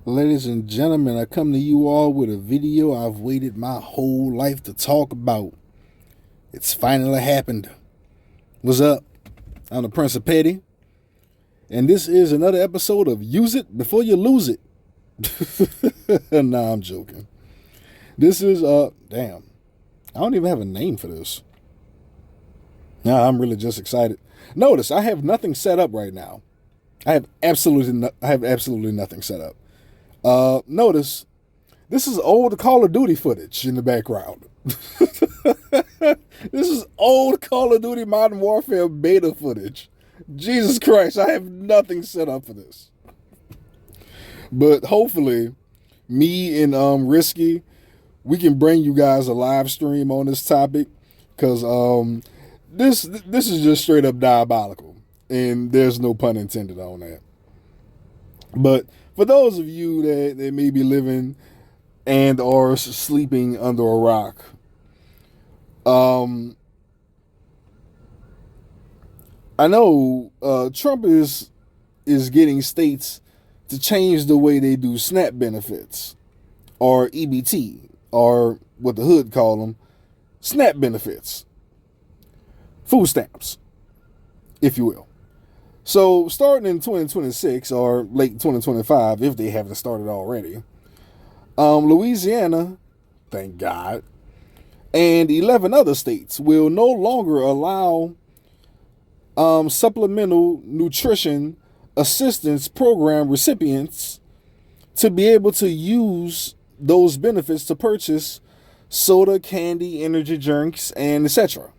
Ladies and gentlemen, I come to you all with a video I've waited my whole life to talk about. It's finally happened. What's up? I'm the Prince of Petty, and this is another episode of Use It Before You Lose It. Nah, I'm joking. This is, damn. I don't even have a name for this. Nah, I'm really just excited. Notice, I have nothing set up right now. I have absolutely nothing set up. Notice, this is old Call of Duty footage in the background. This is old Call of Duty Modern Warfare beta footage. Jesus Christ, I have nothing set up for this. But hopefully, me and Risky, we can bring you guys a live stream on this topic, because this is just straight up diabolical, and there's no pun intended on that. But for those of you that may be living and or sleeping under a rock, I know Trump is getting states to change the way they do SNAP benefits, or EBT, or what the hood call them, SNAP benefits, food stamps, if you will. So starting in 2026 or late 2025, if they haven't started already, Louisiana, thank God, and 11 other states will no longer allow supplemental nutrition assistance program recipients to be able to use those benefits to purchase soda, candy, energy drinks, and etc.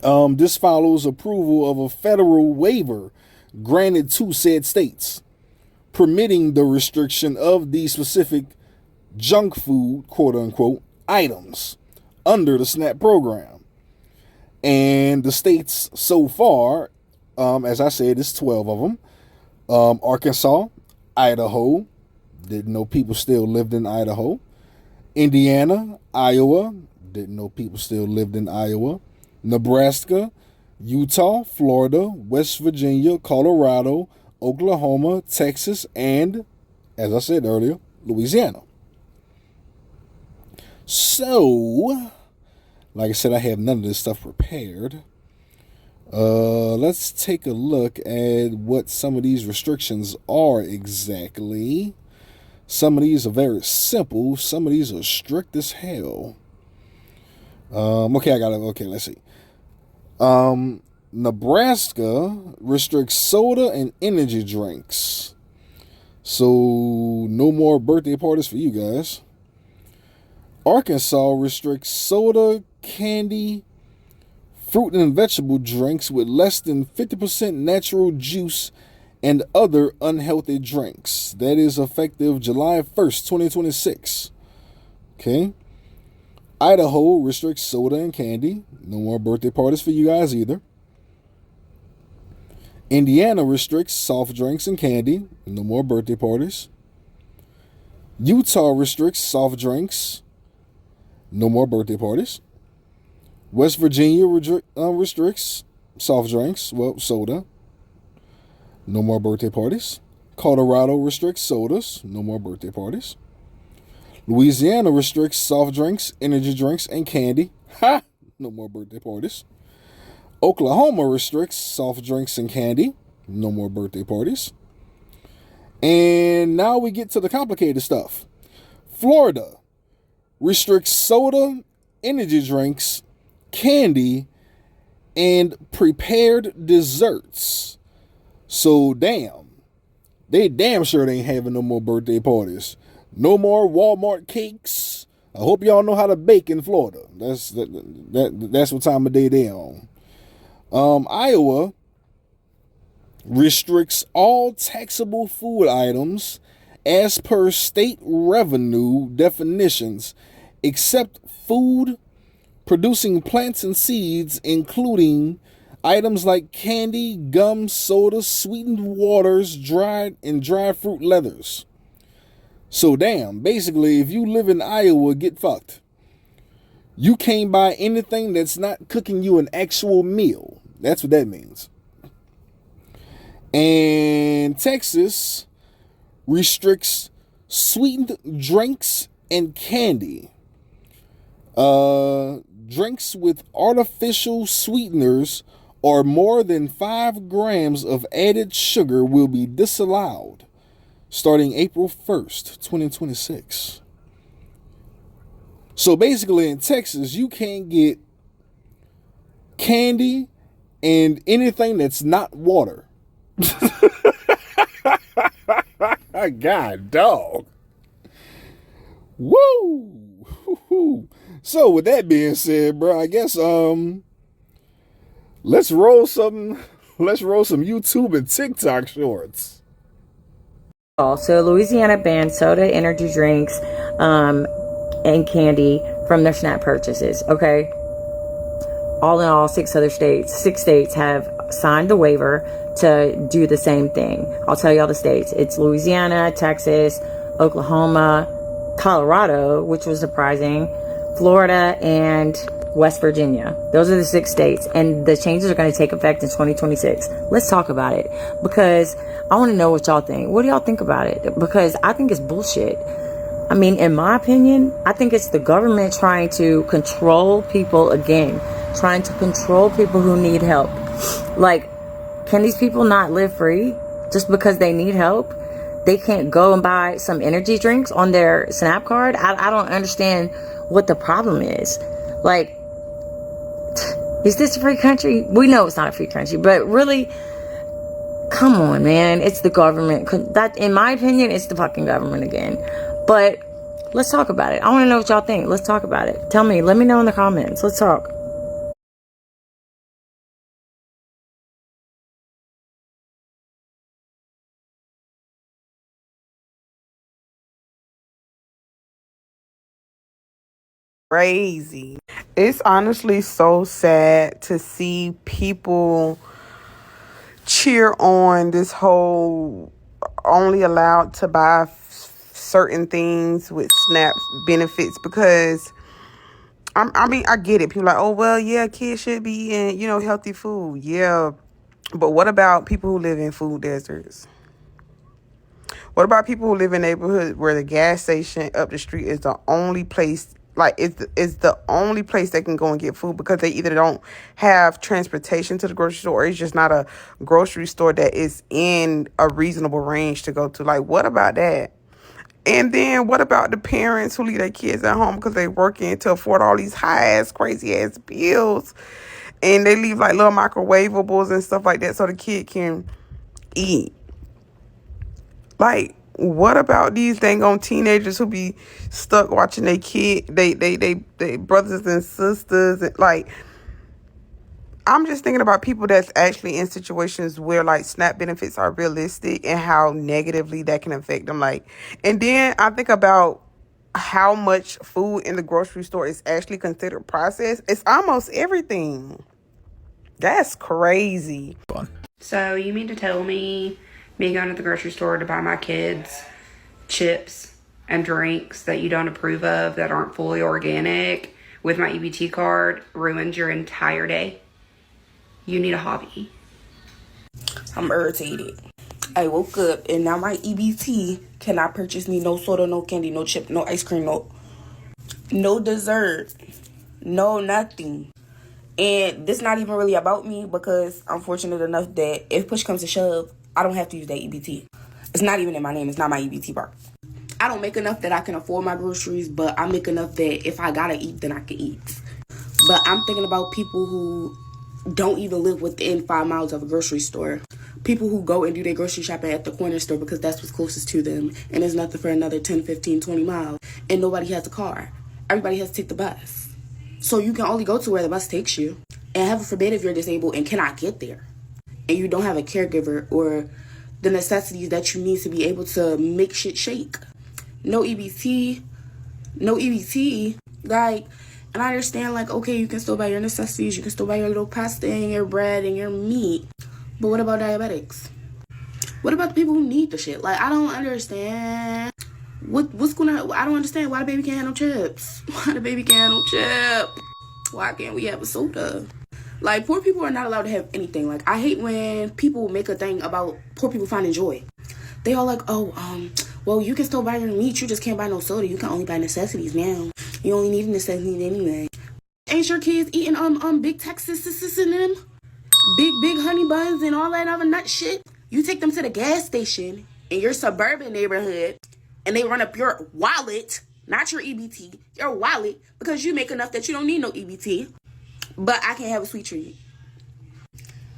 This follows approval of a federal waiver granted to said states, permitting the restriction of these specific junk food, quote unquote, items under the SNAP program. And the states so far, as I said, it's 12 of them. Arkansas, Idaho, didn't know people still lived in Idaho. Indiana, Iowa, didn't know people still lived in Iowa. Nebraska, Utah, Florida, West Virginia, Colorado, Oklahoma, Texas, and, as I said earlier, Louisiana. So, like I said, I have none of this stuff prepared. Let's take a look at what some of these restrictions are exactly. Some of these are very simple. Some of these are strict as hell. Okay, let's see. Nebraska restricts soda and energy drinks. So no more birthday parties for you guys. Arkansas restricts soda, candy, fruit and vegetable drinks with less than 50% natural juice and other unhealthy drinks. That is effective July 1st, 2026. Okay. Idaho restricts soda and candy. No more birthday parties for you guys either. Indiana restricts soft drinks and candy. No more birthday parties. Utah restricts soft drinks. No more birthday parties. West Virginia restricts soft drinks, well, soda. No more birthday parties. Colorado restricts sodas. No more birthday parties. Louisiana restricts soft drinks, energy drinks, and candy. Ha! No more birthday parties. Oklahoma restricts soft drinks and candy. No more birthday parties. And now we get to the complicated stuff. Florida restricts soda, energy drinks, candy, and prepared desserts. So they damn sure they ain't having no more birthday parties. No more Walmart cakes. I hope y'all know how to bake in Florida. That's what time of day they on. Iowa restricts all taxable food items as per state revenue definitions, except food producing plants and seeds, including items like candy, gum, soda, sweetened waters, dried fruit leathers. So basically, if you live in Iowa, get fucked. You can't buy anything that's not cooking you an actual meal. That's what that means. And Texas restricts sweetened drinks and candy. Drinks with artificial sweeteners or more than 5 grams of added sugar will be disallowed starting April 1st, 2026. So basically in Texas, you can't get candy and anything that's not water. God, dog. Woo! So with that being said, bro, I guess let's roll some YouTube and TikTok shorts. So Louisiana banned soda, energy drinks, and candy from their SNAP purchases. Okay. All in all, 6 states have signed the waiver to do the same thing. I'll tell you all the states. It's Louisiana, Texas, Oklahoma, Colorado, which was surprising, Florida, and West Virginia. Those are the 6 states, and the changes are going to take effect in 2026. Let's talk about it, because I want to know what y'all think. What do y'all think about it? Because I think it's bullshit. I mean, in my opinion, I think it's the government trying to control people again, trying to control people who need help. Like, can these people not live free just because they need help? They can't go and buy some energy drinks on their SNAP card? I don't understand what the problem is. Like, is this a free country? We know it's not a free country, but really, come on, man. It's the government. That, in my opinion, it's the fucking government again. But let's talk about it. I want to know what y'all think. Let's talk about it. Tell me. Let me know in the comments. Let's talk. Crazy. It's honestly so sad to see people cheer on this whole only allowed to buy certain things with SNAP benefits, because I get it. People are like, oh, well, yeah, kids should be eating, healthy food. Yeah. But what about people who live in food deserts? What about people who live in neighborhoods where the gas station up the street is the only place, like it's the only place they can go and get food, because they either don't have transportation to the grocery store, or it's just not a grocery store that is in a reasonable range to go to? Like, what about that? And then what about the parents who leave their kids at home because they working to afford all these high-ass, crazy-ass bills, and they leave like little microwavables and stuff like that so the kid can eat? Like, what about these dang on teenagers who be stuck watching their kid, they brothers and sisters, and like, I'm just thinking about people that's actually in situations where like SNAP benefits are realistic and how negatively that can affect them. Like, and then I think about how much food in the grocery store is actually considered processed. It's almost everything. That's crazy. So you mean to tell me going to the grocery store to buy my kids chips and drinks that you don't approve of, that aren't fully organic, with my EBT card ruins your entire day? You need a hobby. I'm irritated. I woke up and now my EBT cannot purchase me no soda, no candy, no chip, no ice cream, no dessert, no nothing. And this not even really about me, because I'm fortunate enough that if push comes to shove, I don't have to use that EBT. It's not even in my name. It's not my EBT part. I don't make enough that I can afford my groceries, but I make enough that if I gotta eat, then I can eat. But I'm thinking about people who don't even live within 5 miles of a grocery store. People who go and do their grocery shopping at the corner store because that's what's closest to them, and there's nothing for another 10, 15, 20 miles, and nobody has a car. Everybody has to take the bus. So you can only go to where the bus takes you. And heaven forbid if you're disabled and cannot get there, and you don't have a caregiver or the necessities that you need to be able to make shit shake. No EBT. Like, and I understand, like, okay, you can still buy your necessities, you can still buy your little pasta and your bread and your meat, but what about diabetics? What about the people who need the shit? Like, I don't understand. What's gonna, I don't understand why the baby can't have no chips. Why the baby can't have no chip? Why can't we have a soda? Like, poor people are not allowed to have anything. Like, I hate when people make a thing about poor people finding joy. They all like, oh, well, you can still buy your meat. You just can't buy no soda. You can only buy necessities now. You only need necessities anyway. Ain't your kids eating big Texas and them? Big honey buns and all that other nut shit? You take them to the gas station in your suburban neighborhood and they run up your wallet, not your EBT, your wallet, because you make enough that you don't need no EBT. But I can't have a sweet treat.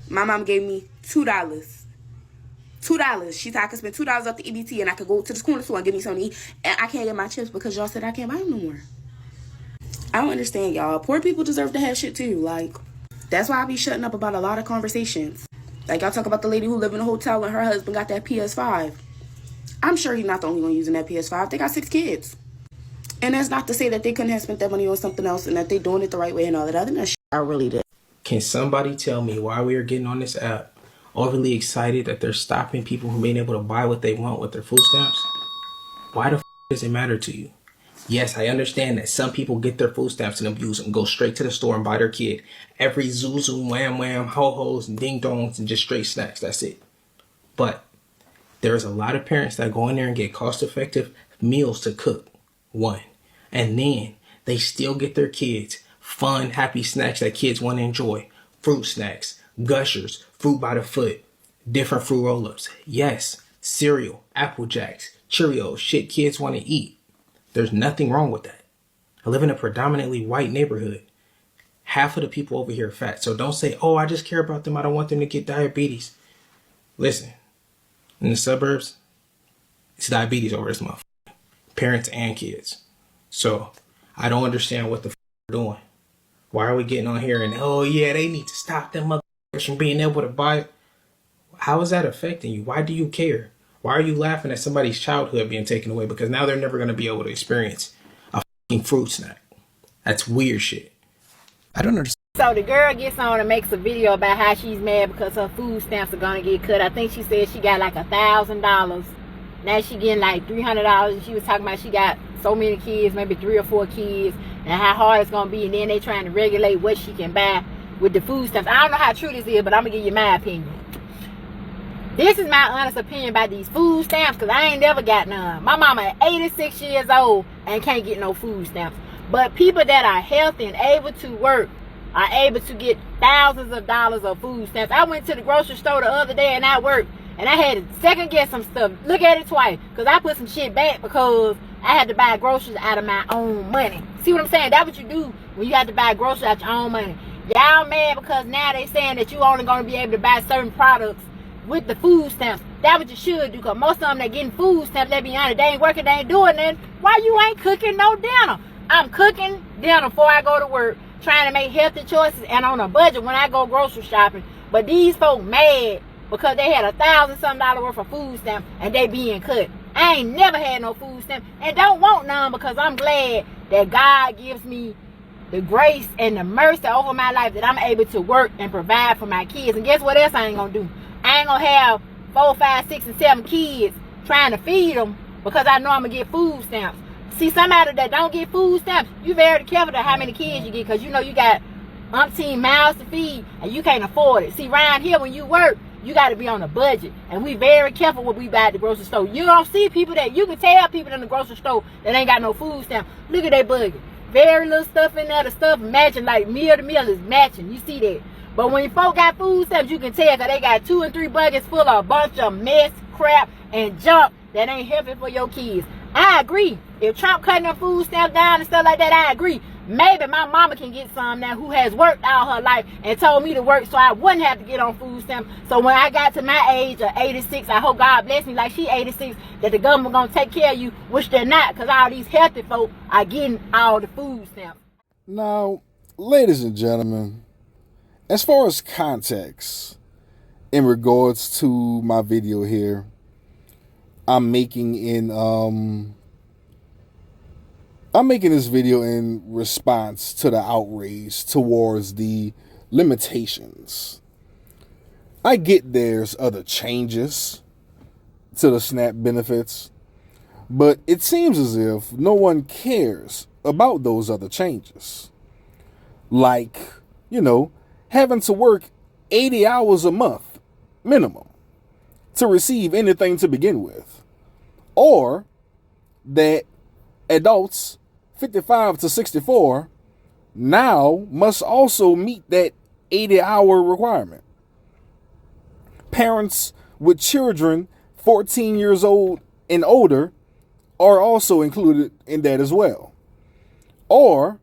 My mom gave me $2. $2. She said I could spend $2 off the EBT and I could go to the corner store and get me something to eat. And I can't get my chips because y'all said I can't buy them no more. I don't understand, y'all. Poor people deserve to have shit too. Like, that's why I be shutting up about a lot of conversations. Like, y'all talk about the lady who lived in a hotel and her husband got that PS5. I'm sure he's not the only one using that PS5. They got 6 kids. And that's not to say that they couldn't have spent that money on something else and that they doing it the right way and all that other shit. I really did. Can somebody tell me why we are getting on this app overly excited that they're stopping people from being able to buy what they want with their food stamps? Why the does it matter to you? Yes, I understand that some people get their food stamps and abuse them, go straight to the store and buy their kid every zoo, wham, wham, ho-hos, and ding-dongs, and just straight snacks. That's it. But there's a lot of parents that go in there and get cost-effective meals to cook, one. And then they still get their kids fun, happy snacks that kids want to enjoy. Fruit snacks, Gushers, fruit by the foot, different fruit roll-ups. Yes, cereal, Apple Jacks, Cheerios, shit kids want to eat. There's nothing wrong with that. I live in a predominantly white neighborhood. Half of the people over here are fat. So don't say, oh, I just care about them. I don't want them to get diabetes. Listen, in the suburbs, it's diabetes over this month. Parents and kids. So I don't understand what the they're doing. Why are we getting on here and, oh yeah, they need to stop them motherfuckers from being able to buy it? How is that affecting you? Why do you care? Why are you laughing at somebody's childhood being taken away? Because now they're never going to be able to experience a fucking fruit snack. That's weird shit. I don't understand. So the girl gets on and makes a video about how she's mad because her food stamps are going to get cut. I think she said she got like $1,000. Now she getting like $300. And she was talking about she got so many kids, maybe 3 or 4 kids, and how hard it's going to be. And then they trying to regulate what she can buy with the food stamps. I don't know how true this is, but I'm going to give you my opinion. This is my honest opinion about these food stamps because I ain't never got none. My mama 86 years old and can't get no food stamps. But people that are healthy and able to work are able to get thousands of dollars of food stamps. I went to the grocery store the other day and I worked and I had to second guess some stuff. Look at it twice because I put some shit back because I had to buy groceries out of my own money. See what I'm saying? That's what you do when you have to buy groceries out your own money. Y'all mad because now they saying that you only going to be able to buy certain products with the food stamps. That's what you should do because most of them that getting food stamps, they be honest, they ain't working, they ain't doing nothing. Why you ain't cooking no dinner? I'm cooking dinner before I go to work, trying to make healthy choices and on a budget when I go grocery shopping. But these folk mad because they had $1,000-something worth of food stamps and they being cut. I ain't never had no food stamp and don't want none because I'm glad that God gives me the grace and the mercy over my life that I'm able to work and provide for my kids. And guess what else I ain't gonna do? I ain't gonna have 4, 5, 6, and 7 kids trying to feed them because I know I'm gonna get food stamps. See, somebody that don't get food stamps, you very careful to how many kids you get because you know you got umpteen mouths to feed and you can't afford it. See, around here when you work, you got to be on a budget, and we very careful what we buy at the grocery store. You don't see people that you can tell people in the grocery store that ain't got no food stamp. Look at that budget. Very little stuff in there. The stuff matching, like meal to meal is matching. You see that. But when folk got food stamps, you can tell that they got 2 and 3 buckets full of a bunch of mess, crap, and junk that ain't healthy for your kids. I agree. If Trump cutting them food stamps down and stuff like that, I agree. Maybe my mama can get some now who has worked all her life and told me to work so I wouldn't have to get on food stamps. So when I got to my age of 86, I hope God bless me like she 86, that the government gonna take care of you, which they're not, because all these healthy folk are getting all the food stamps. Now, ladies and gentlemen, as far as context in regards to my video here, I'm making this video in response to the outrage towards the limitations. I get there's other changes to the SNAP benefits, but it seems as if no one cares about those other changes. Like, having to work 80 hours a month minimum to receive anything to begin with, or that adults 55 to 64 now must also meet that 80-hour requirement. Parents with children 14 years old and older are also included in that as well. Or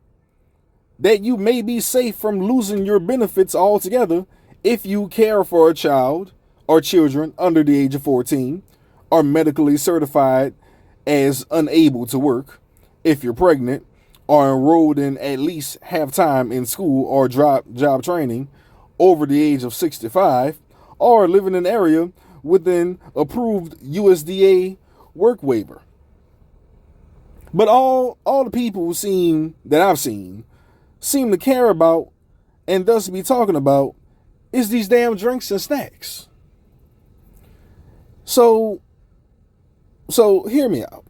that you may be safe from losing your benefits altogether if you care for a child or children under the age of 14, are medically certified as unable to work, if you're pregnant, are enrolled in at least half-time in school or job training over the age of 65, or live in an area with an approved USDA work waiver. But all the people that I've seen seem to care about and thus be talking about is these damn drinks and snacks. So hear me out.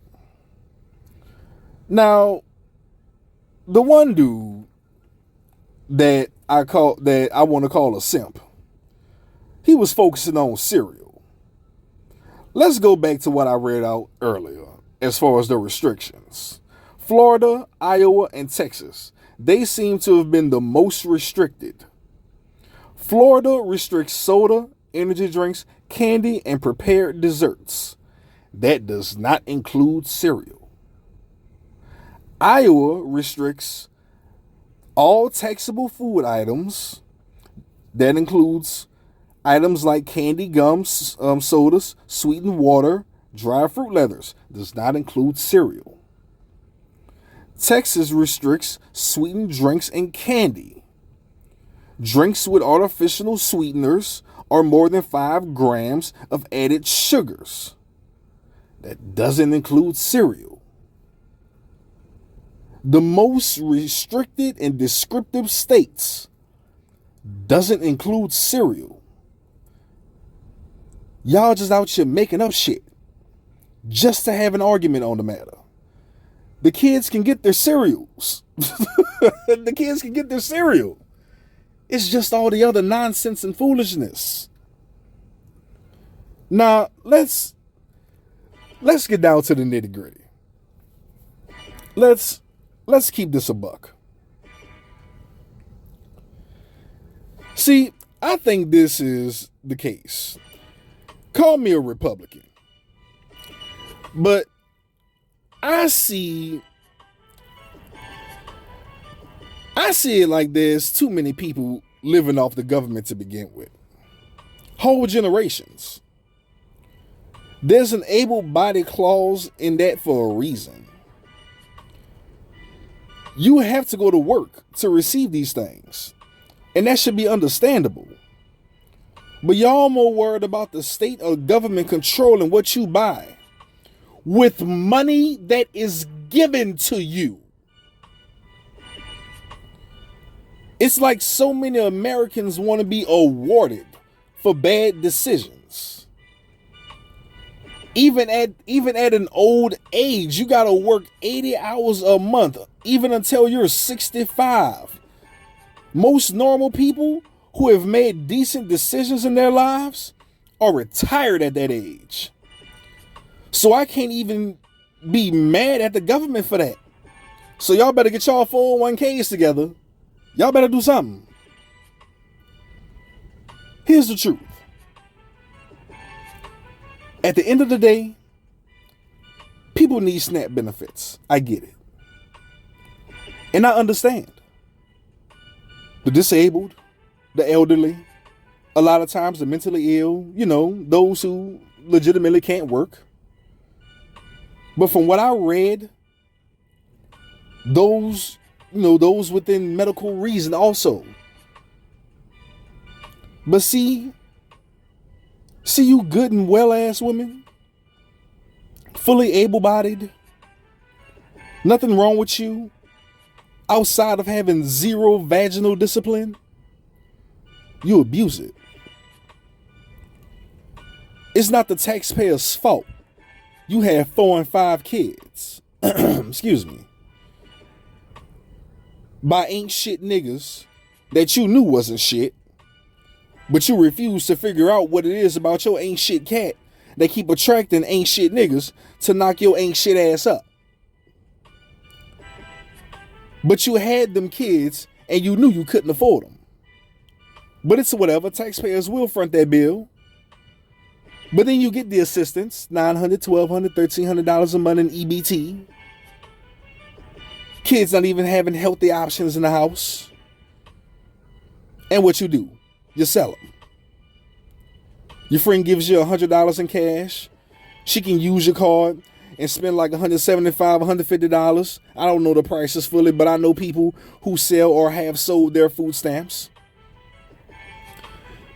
Now, the one dude that I want to call a simp, he was focusing on cereal. Let's go back to what I read out earlier as far as the restrictions. Florida, Iowa, and Texas, they seem to have been the most restricted. Florida restricts soda, energy drinks, candy, and prepared desserts. That does not include cereal. Iowa restricts all taxable food items. That includes items like candy, gums, sodas, sweetened water, dry fruit leathers. Does not include cereal. Texas restricts sweetened drinks and candy. Drinks with artificial sweeteners or more than 5 grams of added sugars. That doesn't include cereal. The most restricted and descriptive states doesn't include cereal. Y'all just out here making up shit just to have an argument on the matter. The kids can get their cereals. The kids can get their cereal. It's just all the other nonsense and foolishness. Now, let's get down to the nitty-gritty. Let's keep this a buck. See, I think this is the case. Call me a Republican. But I see it like there's too many people living off the government to begin with. Whole generations. There's an able-bodied clause in that for a reason. You have to go to work to receive these things. And that should be understandable. But y'all more worried about the state or government controlling what you buy with money that is given to you. It's like so many Americans want to be awarded for bad decisions. Even at an old age, you got to work 80 hours a month, even until you're 65. Most normal people who have made decent decisions in their lives are retired at that age. So I can't even be mad at the government for that. So y'all better get y'all 401ks together. Y'all better do something. Here's the truth. At the end of the day, people need SNAP benefits. I get it. And I understand. The disabled, the elderly, a lot of times the mentally ill, those who legitimately can't work. But from what I read, those within medical reason also. But see you good and well-ass women, fully able-bodied, nothing wrong with you, outside of having zero vaginal discipline, you abuse it. It's not the taxpayer's fault. You have 4 and 5 kids. Excuse me. By ain't shit niggas that you knew wasn't shit, But you refuse to figure out what it is about your ain't shit cat that keep attracting ain't shit niggas to knock your ain't shit ass up. But you had them kids and you knew you couldn't afford them. But it's whatever. Taxpayers will front that bill. But then you get the assistance, $900, $1,200, $1,300 a month in EBT. Kids not even having healthy options in the house. And what you do, you sell them. Your friend gives you $100 in cash. She can use your card and spend like $175, $150. I don't know the prices fully, but I know people who sell or have sold their food stamps.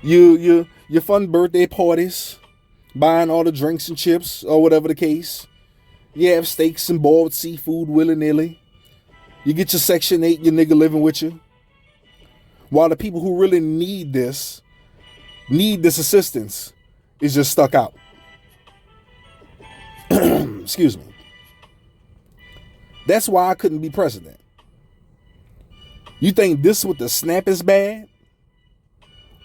Your fun birthday parties, buying all the drinks and chips or whatever the case. You have steaks and boiled seafood willy-nilly. You get your Section 8, your nigga living with you. While the people who really need this assistance, is just stuck out. Excuse me. That's why I couldn't be president. You think this with the snap is bad?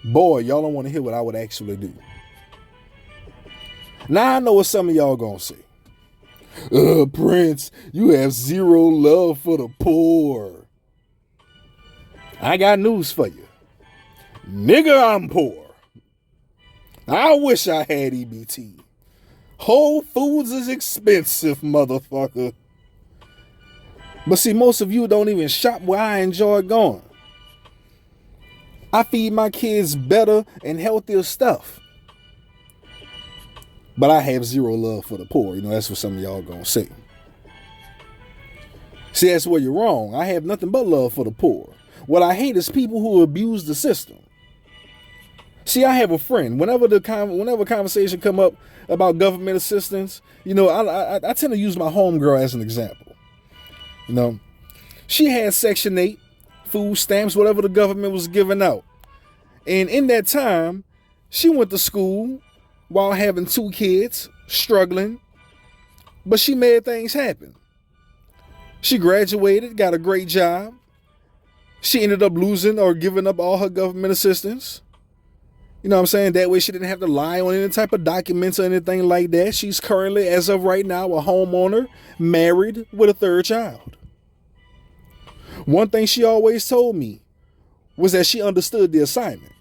Boy, y'all don't want to hear what I would actually do. Now I know what some of y'all gonna say. Prince, you have zero love for the poor. I got news for you. Nigga, I'm poor. I wish I had EBT. Whole Foods is expensive, motherfucker. But see, most of you don't even shop where I enjoy going. I feed my kids better and healthier stuff. But I have zero love for the poor. You know, that's what some of y'all gonna say. See, that's where you're wrong. I have nothing but love for the poor. What I hate is people who abuse the system. See, I have a friend. Whenever conversation come up about government assistance, you know, I tend to use my homegirl as an example. You know, she had Section 8, food stamps, whatever the government was giving out. And in that time, she went to school while having 2 kids, struggling, but she made things happen. She graduated, got a great job. She ended up losing or giving up all her government assistance. You know what I'm saying? That way she didn't have to lie on any type of documents or anything like that. She's currently, as of right now, a homeowner, married with a 3rd child. One thing she always told me was that she understood the assignment.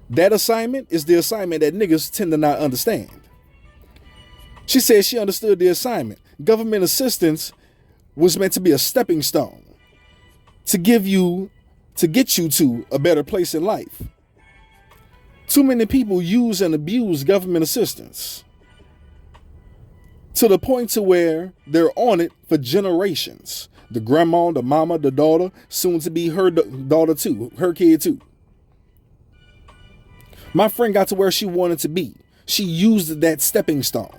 That assignment is the assignment that niggas tend to not understand. She said she understood the assignment. Government assistance was meant to be a stepping stone to get you to a better place in life. Too many people use and abuse government assistance to the point to where they're on it for generations. The grandma, the mama, the daughter, soon to be her daughter too, her kid too. My friend got to where she wanted to be. She used that stepping stone.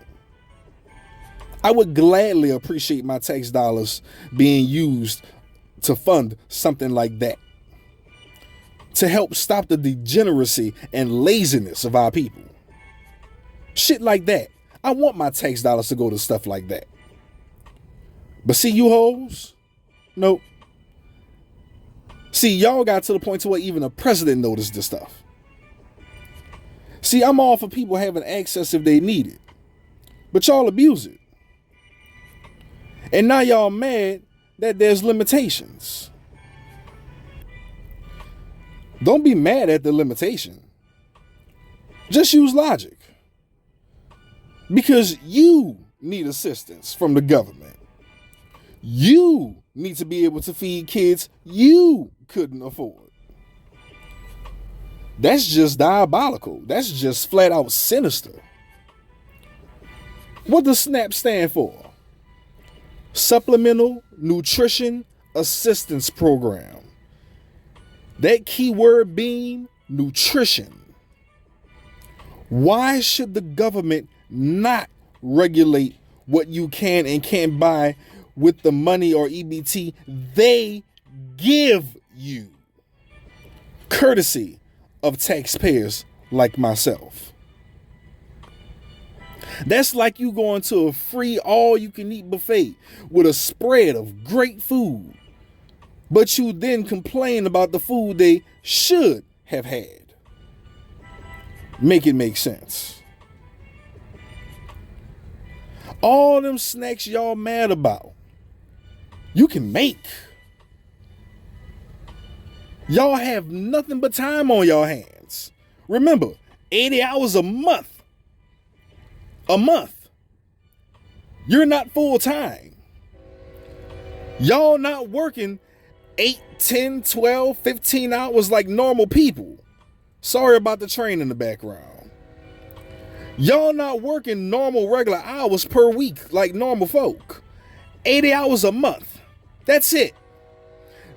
I would gladly appreciate my tax dollars being used to fund something like that, to help stop the degeneracy and laziness of our people. Shit like that. I want my tax dollars to go to stuff like that. But see, you hoes? Nope. See, y'all got to the point to where even a president noticed this stuff. See, I'm all for people having access if they need it, but y'all abuse it. And now y'all mad that there's limitations. Don't be mad at the limitation. Just use logic. Because you need assistance from the government. You need to be able to feed kids you couldn't afford. That's just diabolical. That's just flat out sinister. What does SNAP stand for? Supplemental Nutrition Assistance Program. That keyword being nutrition. Why should the government not regulate what you can and can't buy with the money or EBT they give you? Courtesy of taxpayers like myself. That's like you going to a free all-you-can-eat buffet with a spread of great food, but you then complain about the food they should have had. Make it make sense. All them snacks y'all mad about, you can make. Y'all have nothing but time on your hands. Remember, 80 hours a month. A month. You're not full time. Y'all not working 8, 10, 12, 15 hours like normal people. Sorry about the train in the background. Y'all not working normal regular hours per week like normal folk. 80 hours a month. That's it.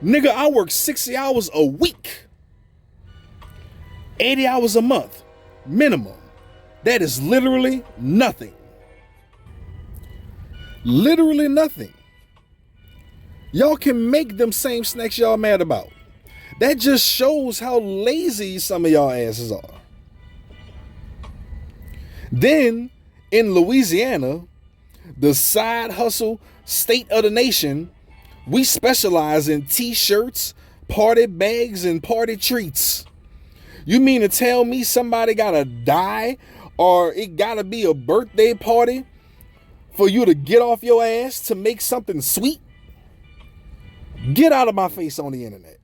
Nigga, I work 60 hours a week. 80 hours a month. Minimum. That is literally nothing. Literally nothing. Y'all can make them same snacks y'all mad about. That just shows how lazy some of y'all asses are. Then, in Louisiana, the side hustle state of the nation, we specialize in t-shirts, party bags, and party treats. You mean to tell me somebody gotta die or it gotta be a birthday party for you to get off your ass to make something sweet? Get out of my face on the internet.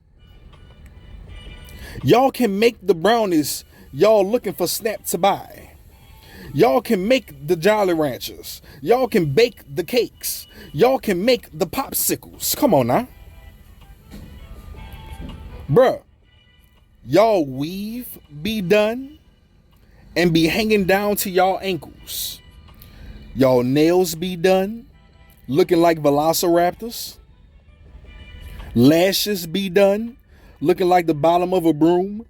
Y'all can make the brownies y'all looking for Snap to buy. Y'all can make the Jolly Ranchers. Y'all can bake the cakes. Y'all can make the popsicles. Come on now. Bruh, y'all weave be done and be hanging down to y'all ankles. Y'all nails be done looking like velociraptors. Lashes be done looking like the bottom of a broom.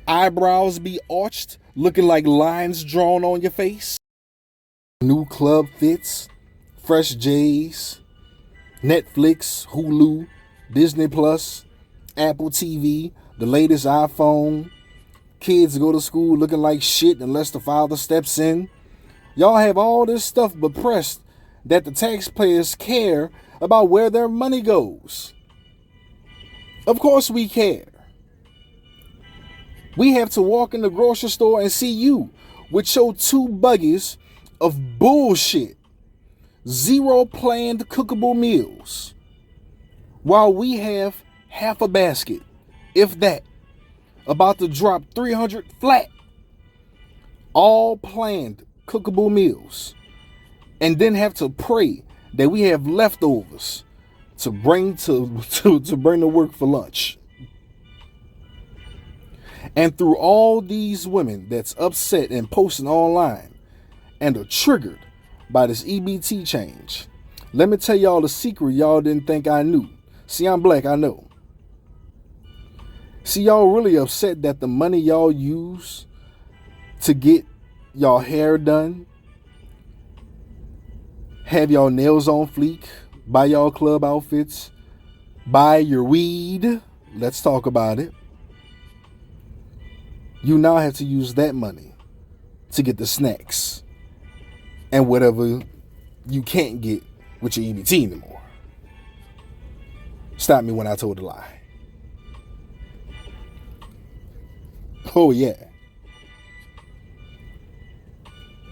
Eyebrows be arched looking like lines drawn on your face. New club fits, fresh J's, Netflix, Hulu, Disney Plus, Apple TV, the latest iPhone. Kids go to school looking like shit unless the father steps in. Y'all have all this stuff but pressed that the taxpayers care about where their money goes. Of course we care. We have to walk in the grocery store and see you with your 2 buggies of bullshit. 0 planned cookable meals. While we have half a basket, if that, about to drop 300 flat. All planned cookable meals. And then have to pray that we have leftovers to bring to bring to work for lunch. And through all these women that's upset and posting online and are triggered by this EBT change, let me tell y'all a secret y'all didn't think I knew. See, I'm black, I know. See, y'all really upset that the money y'all use to get y'all hair done, have y'all nails on fleek, buy y'all club outfits, buy your weed, let's talk about it. You now have to use that money to get the snacks and whatever you can't get with your EBT anymore. Stop me when I told a lie. Oh yeah.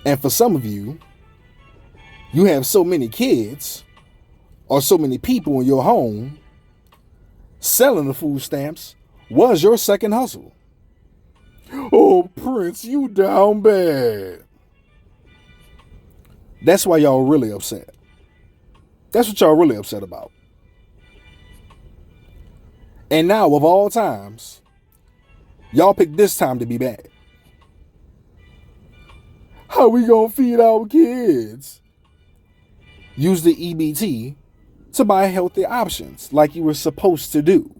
And for some of you, you have so many kids or so many people in your home, selling the food stamps was your second hustle. Oh, Prince, you down bad. That's why y'all really upset. That's what y'all really upset about. And now, of all times, y'all picked this time to be bad. How we gonna feed our kids? Use the EBT to buy healthy options like you were supposed to do.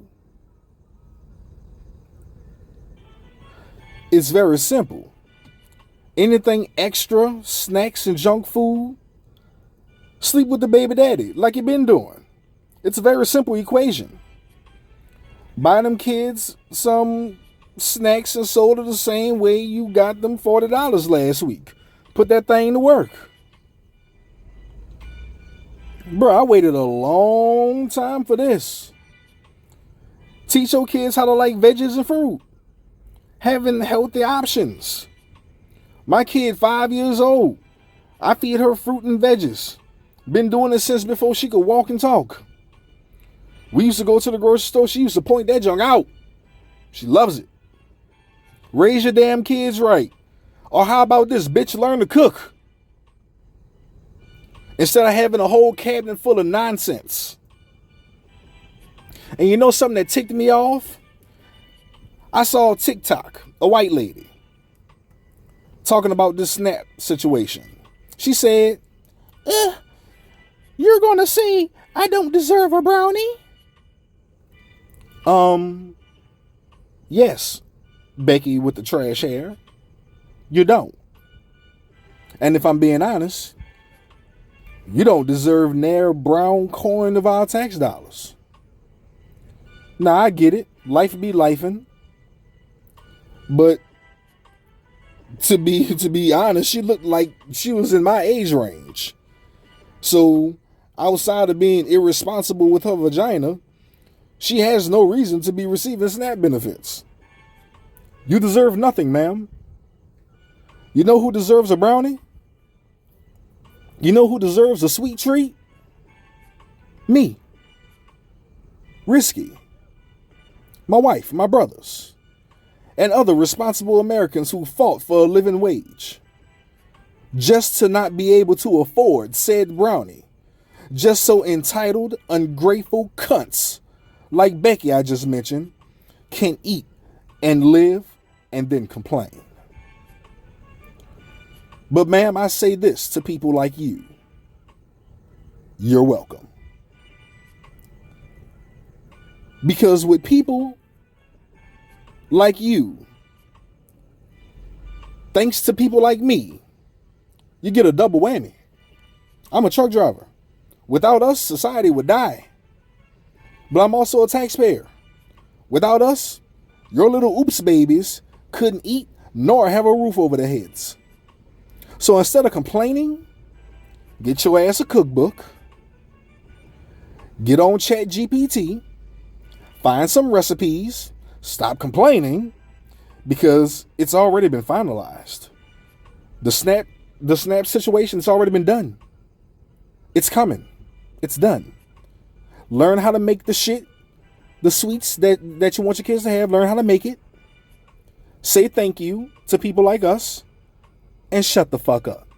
It's very simple. Anything extra, snacks and junk food, sleep with the baby daddy like you've been doing. It's a very simple equation. Buy them kids some snacks and soda the same way you got them $40 last week. Put that thing to work. Bro, I waited a long time for this. Teach your kids how to like veggies and fruit. having healthy options. My kid, 5 years old, I feed her fruit and veggies. Been doing it since before she could walk and talk. We used to go to the grocery store. She used to point that junk out. She loves it. Raise your damn kids right. Or how about this, bitch, learn to cook. Instead of having a whole cabinet full of nonsense. And you know something that ticked me off? I saw TikTok, a white lady, talking about this SNAP situation. She said, you're going to say I don't deserve a brownie? Yes, Becky with the trash hair. You don't. And if I'm being honest, you don't deserve near brown coin of our tax dollars. Now, I get it. Life be lifing. But to be honest, she looked like she was in my age range. So, outside of being irresponsible with her vagina, she has no reason to be receiving SNAP benefits. You deserve nothing, ma'am. You know who deserves a brownie? You know who deserves a sweet treat? Me. Risky. My wife, my brothers, and other responsible Americans who fought for a living wage. Just to not be able to afford said brownie. Just so entitled, ungrateful cunts like Becky I just mentioned can eat and live and then complain. But ma'am, I say this to people like you. You're welcome. Because with people like you, thanks to people like me, you get a double whammy. I'm a truck driver. Without us, society would die. But I'm also a taxpayer. Without us, your little oops babies couldn't eat nor have a roof over their heads. So instead of complaining, get your ass a cookbook, get on ChatGPT, find some recipes, stop complaining, because it's already been finalized. The snap situation has already been done. It's coming. It's done. Learn how to make the shit, the sweets that you want your kids to have. Learn how to make it. Say thank you to people like us. And shut the fuck up.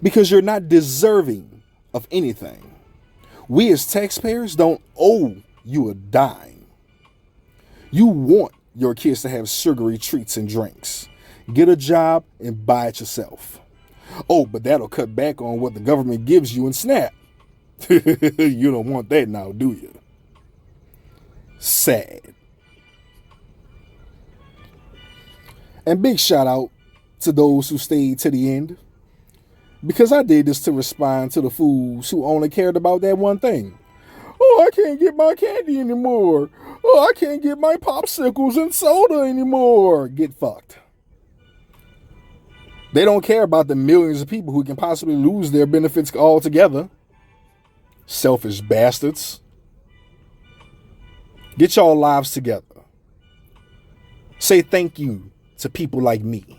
Because you're not deserving of anything. We as taxpayers don't owe you a dime. You want your kids to have sugary treats and drinks. Get a job and buy it yourself. Oh, but that'll cut back on what the government gives you in SNAP. You don't want that now, do you? Sad. And big shout out to those who stayed to the end, because I did this to respond to the fools who only cared about that one thing. Oh, I can't get my candy anymore. Oh, I can't get my popsicles and soda anymore. Get fucked. They don't care about the millions of people who can possibly lose their benefits altogether. Selfish bastards. Get y'all lives together. Say thank you to people like me.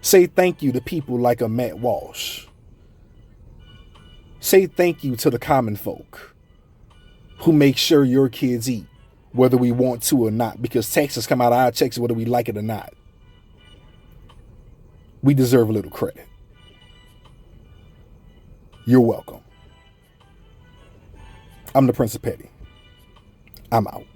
Say thank you to people like a Matt Walsh. Say thank you to the common folk who make sure your kids eat, whether we want to or not, because taxes come out of our checks whether we like it or not. We deserve a little credit. You're welcome. I'm the Prince of Petty. I'm out.